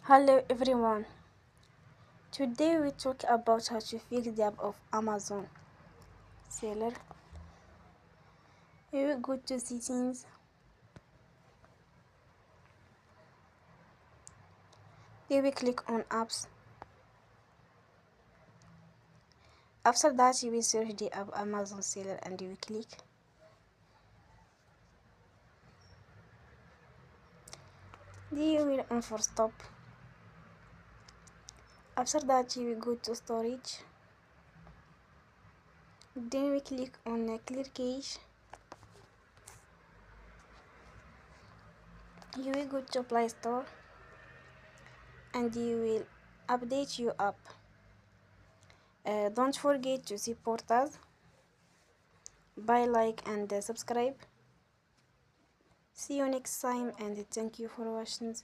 Hello everyone. Today we talk about how to fix the app of Amazon seller. Here we go to settings. Here we click on apps. After that you will search the app Amazon seller and you will click. Then you will on for stop. After that you will go to storage. Then we click on clear cache. You will go to Play Store and you will update your app. Don't forget to support us by like and subscribe. See you next time and thank you for watching.